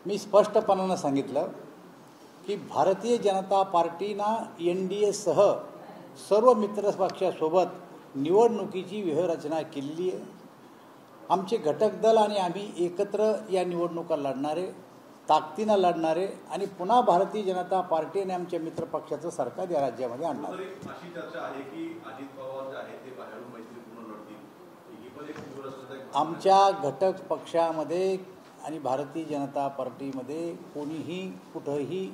मी स्पष्टपणानं सांगितलं की भारतीय जनता पार्टीना NDA सह सर्व मित्रपक्षासोबत निवडणुकीची व्यूहरचना केलेली आहे। आमचे घटक दल आणि आम्ही एकत्र या निवडणुका लढणारे, ताकदीनं लढणारे आणि पुन्हा भारतीय जनता पार्टीने आमच्या मित्रपक्षाचं सरकार या राज्यामध्ये आणणार। अशी चर्चा आहे की अजित पवार जे आहेत ते बाहेरून मैत्रीपूर्ण लढतील, ही पण एक तीव्र आमच्या घटक पक्षामध्ये आणि भारतीय जनता पार्टीमध्ये कोणीही कुठंही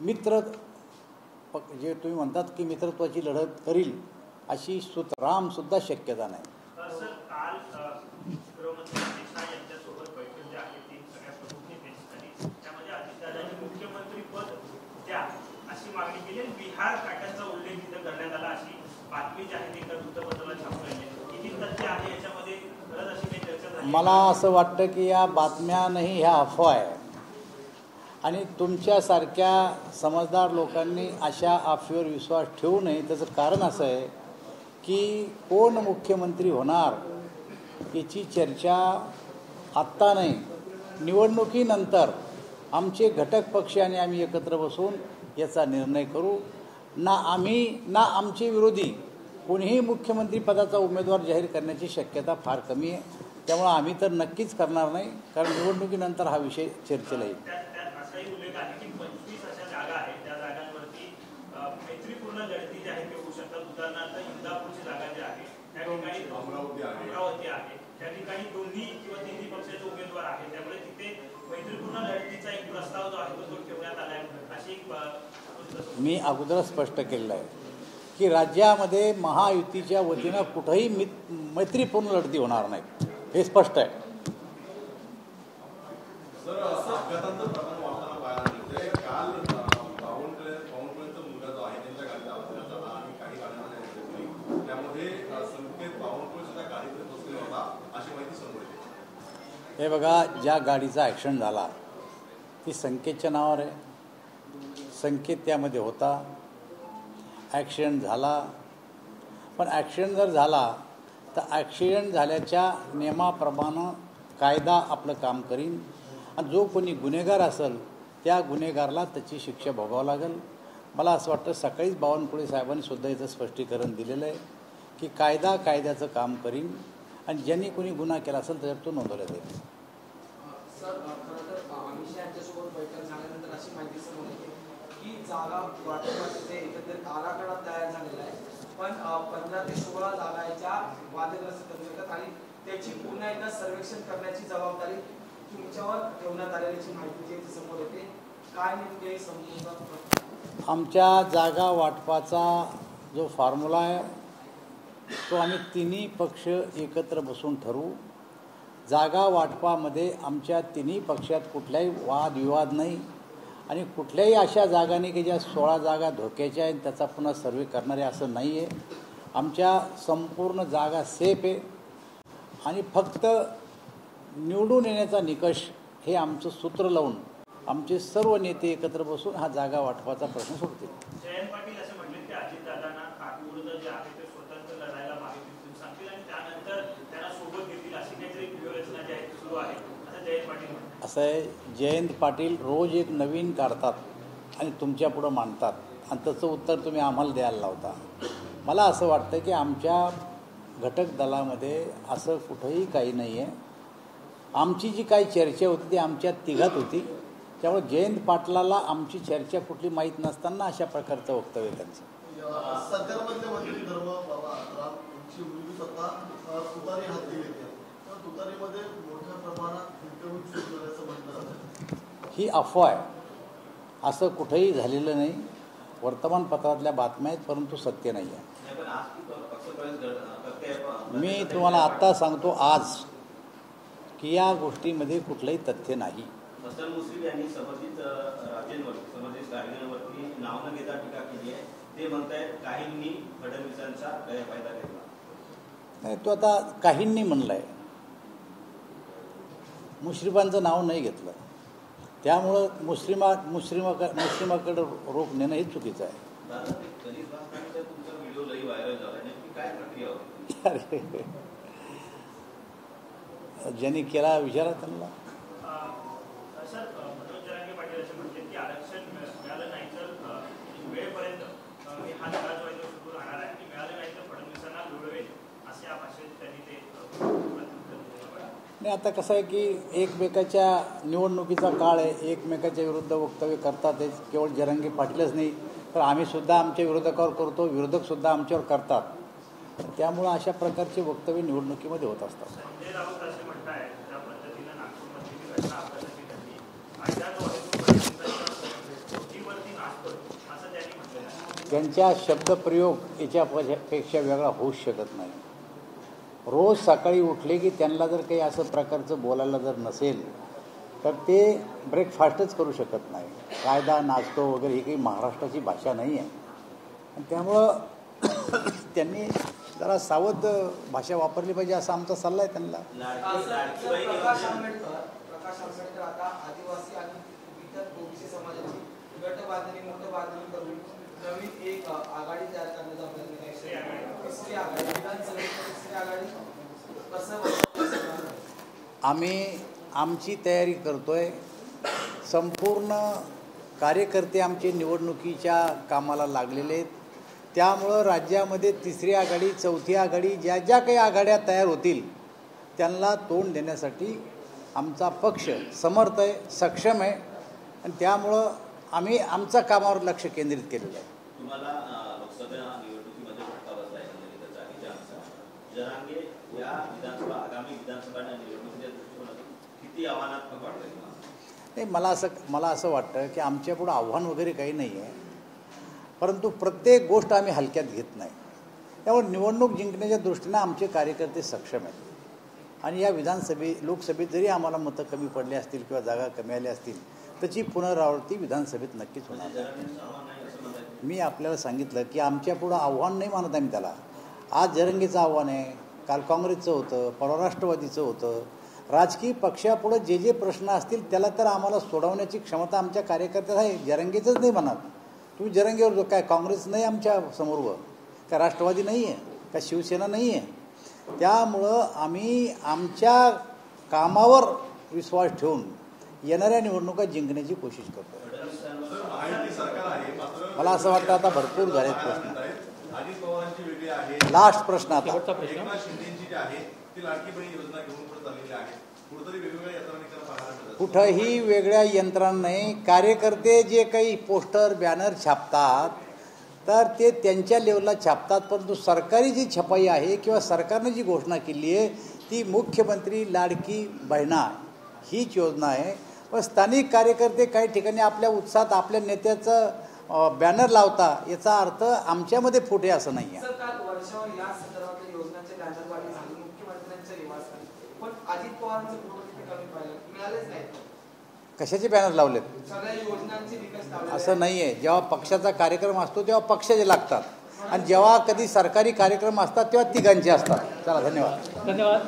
मित्र जे तुम्ही म्हणतात की मित्रत्वाची लढत करील अशी सुतराम सुद्धा शक्यता नाही। सर, काल गृहमंत्री अमित शहा यांच्यासोबत बैठक जी आहे ती सगळ्या प्रमुख नेत्यांची झाली, त्यामध्ये अजितदादांनी मुख्यमंत्री पद द्या अशी मागणी केली आणि बिहार पॅटर्नचा उल्लेख तिथं करण्यात आला अशी बातमी जी आहे ती एका वृत्तपत्राला छापली आहे। किती तथ्य आहे याच्यामध्ये, खरंच अशी काही चर्चा झाली? मला असं वाटतं की या बातम्या नाही, ह्या अफवा आहे आणि तुमच्यासारख्या समजदार लोकांनी अशा अफवेवर विश्वास ठेवू नये। त्याचं कारण असं आहे की कोण मुख्यमंत्री होणार याची चर्चा आत्ता नाही, निवडणुकीनंतर आमचे घटक पक्ष आणि आम्ही एकत्र बसून याचा निर्णय करू। ना आम्ही ना आमचे विरोधी कोणीही मुख्यमंत्री पदाचा उमेदवार जाहीर करण्याची शक्यता फार कमी आहे। त्यामुळे आम्ही तर नक्कीच करणार नाही, कारण निवडणुकीनंतर हा विषय चर्चेला येईल। असाही उल्लेख आहे की 25 अशा जागा आहेत, त्या जागांवरती मैत्रीपूर्ण लढती जी आहे ते होऊ शकतात। उदाहरणार्थ इंदापूरची जागा जी आहे त्या ठिकाणी अमरावती आहे, त्या ठिकाणी दोन्ही किंवा तिन्ही पक्षाचे उमेदवार आहेत, त्यामुळे तिथे मैत्रीपूर्ण लढतीचा एक प्रस्ताव जो आहे तो ठेवण्यात आला आहे अशी एक मी अगोदर स्पष्ट केलेलं आहे की राज्यामध्ये महायुतीच्या वतीनं कुठेही मैत्रीपूर्ण लढती होणार नाही, हे स्पष्ट आहे। हे बघा, ज्या गाडीचा ॲक्सिडेंट झाला ती संकेतच्या नावावर आहे, संकेत त्यामध्ये होता, ॲक्सिडेंट झाला। पण ॲक्सिडेंट जर झाला तर ॲक्सिडेंट झाल्याच्या नियमाप्रमाणे कायदा आपलं काम करीन आणि जो कोणी गुन्हेगार असेल त्या गुन्हेगाराला त्याची शिक्षा भोगावं लागेल। मला असं वाटतं सकाळीच बावनकुळे साहेबांनी सुद्धा याचं स्पष्टीकरण दिलेलं आहे की कायदा कायद्याचं काम करीन आणि ज्यांनी कोणी गुन्हा केला असेल त्याच्यावर तो नोंदवला जाईल। सर, खरं तर अमित शहा यांच्यासोबत बैठक झाल्यानंतर अशी माहिती समोर येते की जागा वाटपाचे एकंदरीत आराखडा तयार झालेला आहे, पण 15 ते 16 जागांच्या वादग्रस्त ठरतात आणि त्याची पुन्हा एकदा सर्वेक्षण करण्याची जबाबदारी तुमच्यावर ठेवण्यात आलेल्याची माहिती जी समोर येते। काय नेमके समजून आमच्या जागा वाटपाचा जो फॉर्म्युला आहे तो आम्ही तिन्ही पक्ष एकत्र बसून ठरवू। जागा वाटपामध्ये आमच्या तिन्ही पक्षात कुठलाही वादविवाद नाही आणि कुठल्याही अशा जागांनी की ज्या 16 जागा धोक्याच्या आहेत त्याचा पुन्हा सर्वे करणारे असं नाही आहे। आमच्या संपूर्ण जागा सेफ आहे आणि फक्त निवडून येण्याचा निकष हे आमचं सूत्र लावून आमचे सर्व नेते एकत्र बसून हा जागा वाटपाचा प्रश्न सोडतील। जयंत पाटील असे म्हटले की अजितदादांना काटविरुद्ध जे आहे ते स्वतंत्र लढायला मागे सांगतील आणि त्यानंतर त्यांना सोबत घेतील अशी काहीतरी व्यूहरचना जी आहे सुरू आहे असं जयंत पाटील म्हणतात। असं आहे, जयंत पाटील रोज एक नवीन काढतात आणि तुमच्या पुढं मांडतात आणि त्याचं उत्तर तुम्ही आम्हाला द्यायला लावता। मला असं वाटतं की आमच्या घटक दलामध्ये असं कुठंही काही नाही आहे। आमची जी काही चर्चा होती ती आमच्या तिघात होती, त्यामुळे जयंत पाटलाला आमची चर्चा कुठली माहीत नसताना अशा प्रकारचं वक्तव्य त्यांचं। सरकारमधले मंत्री धर्म बाबा रामची मुलगी स्वतः तुतारी हाती घेते, तर तुतारीमध्ये मोठ्या प्रमाणात गुंतवणूक सुरू झाल्याचं म्हटलं जातं। ही अफवा आहे, असं कुठेही झालेलं नाही। वर्तमानपत्रातल्या बातम्या आहेत परंतु सत्य नाही आहे। मी तुम्हाला आत्ता सांगतो आज की या गोष्टीमध्ये कुठलंही तथ्य नाही। मुस्लिम यांनी समर्जित राजेंवर समर्जित राजेंवरती नाव न घेता टीका केली आहे। ते म्हणतायत काहींनी फडणवीसांचा गैरफायदा घेतला। नाही, तो आता काहींनी म्हणलं आहे, मुश्रीफांचं नाव नाही घेतलं, त्यामुळं मुस्लिमाकडे रोख नेणं हे चुकीचं आहे। ज्यांनी केला विचारा त्यांना। सर मनोज जरांगे पाटील असे म्हटले की आरक्षण मिळालं नाही तर वेळेपर्यंत हा लढा जो आहे तो सुरू राहणार आहे, की मिळालं नाही तर फडणवीसांना लुळवेल अशा भाषेत त्यांनी ते नाही. आता कसं आहे की एकमेकाच्या निवडणुकीचा काळ आहे, एकमेकाच्या विरुद्ध वक्तव्य करतात. ते केवळ जरांगे पाटीलच नाही तर आम्हीसुद्धा आमच्या विरोधकावर करतो, विरोधकसुद्धा आमच्यावर करतात. त्यामुळं अशा प्रकारचे वक्तव्य निवडणुकीमध्ये होत असतात. संजय राऊत असे म्हणताय ज्या पद्धतीनं नागपूरमध्ये ही घटना अपघाताची घडली आणि त्या जो आहे तो फडणवीसांच्या नाश करतो असं त्यांनी म्हटलेलं आहे. त्यांच्या शब्दप्रयोग याच्यापेक्षा वेगळा होऊच शकत नाही. रोज सकाळी उठले की त्यांना जर काही असं प्रकारचं बोलायला जर नसेल तर ते ब्रेकफास्टच करू शकत नाही. कायदा नाचतो वगैरे ही काही महाराष्ट्राची भाषा नाही आहे. आणि त्यामुळं त्यांनी जरा सावध भाषा वापरली पाहिजे असा आमचा सल्ला आहे त्यांना. प्रकाश आंबेडकर आता आदिवासी आणि इतर ओबीसी समाजाची गट बांधणी मोठं बांधणी करून नवीन एक आघाडी तयार करण्याचा प्रयत्न आहे. तिसरी आघाडी विधानसभेची तिसरी आघाडी कसं आमची तयारी करतोय. संपूर्ण कार्यकर्ते आमचे निवडणुकीच्या कामाला लागलेले आहेत. त्यामुळं राज्यामध्ये तिसरी आघाडी चौथी आघाडी ज्या ज्या काही आघाड्या तयार होतील त्यांना तोंड देण्यासाठी आमचा पक्ष समर्थ आहे, सक्षम आहे. आणि त्यामुळं आम्ही आमच्या कामावर लक्ष केंद्रित केलेलं आहे. तुम्हाला लोकसभा निवडणुकीमध्ये फटका बसला एकंदरीत जागेच्या अनुसार जरांगे या आगामी विधानसभा निवडणुकीच्या दृष्टिकोनातून किती आव्हानात्मक वाटतं तुम्हाला? नाही, मला असं वाटतं की आमच्यापुढं आव्हान वगैरे काही नाही आहे, परंतु प्रत्येक गोष्ट आम्ही हलक्यात घेत नाही. त्यामुळे निवडणूक जिंकण्याच्या दृष्टीनं आमचे कार्यकर्ते सक्षम आहेत. आणि या लोकसभेत जरी आम्हाला मतं कमी पडली असतील किंवा जागा कमी आल्या असतील त्याची पुनरावृत्ती विधानसभेत नक्कीच होणार आहे. मी आपल्याला सांगितलं की आमच्यापुढं आव्हान नाही मानत आम्ही त्याला. आज जरंगेचं आव्हान आहे, काल काँग्रेसचं होतं, परवा राष्ट्रवादीचं होतं. राजकीय पक्षापुढं जे जे प्रश्न असतील त्याला तर आम्हाला सोडवण्याची क्षमता आमच्या कार्यकर्त्यात आहे. जरंगेचंच नाही म्हणत. तुम्ही जरंगेवर काय काँग्रेस नाही आमच्या समोर, का राष्ट्रवादी नाही आहे, का शिवसेना नाही आहे. त्यामुळं आम्ही आमच्या कामावर विश्वास ठेवून येणाऱ्या निवडणुका जिंकण्याची कोशिश करतो. मला असं वाटतं आता भरपूर झालेत प्रश्न. अजित पवारांची वेगळी आहे, लास्ट प्रश्न आता. एकनाथ शिंदेची जी आहे ती लाडकी बहीण योजना घेऊन पुढे चाललेली आहे. कुठेतरी वेगवेगळ्या यंत्रणा पाहायला मिळतात. कुठंही वेगळ्या यंत्रणा नाही. कार्यकर्ते जे काही पोस्टर बॅनर छापतात तर ते त्यांच्या लेवलला छापतात, परंतु सरकारी जी छपाई आहे किंवा सरकारनं जी घोषणा केली आहे ती मुख्यमंत्री लाडकी बहिणा हीच योजना आहे. पण स्थानिक कार्यकर्ते काही ठिकाणी आपल्या उत्साहात आपल्या नेत्याचं बॅनर लावता, याचा अर्थ आमच्यामध्ये फुटे असं नाही आहे. काल वर्षावर या संदर्भातल्या योजनांचे बॅनरवाढी झाली मुख्यमंत्र्यांच्या निवासस्थानी, पण अजित पवारांचं फोटो तिथे कमी पाहिलं, मिळालेच नाही. कशाचे बॅनर लावलेत? सगळ्या योजनांचे विकास लावले. असं नाही आहे. जेव्हा पक्षाचा कार्यक्रम असतो तेव्हा पक्षाचे लागतात आणि जेव्हा कधी सरकारी कार्यक्रम असतात तेव्हा तिघांचे असतात. चला, धन्यवाद.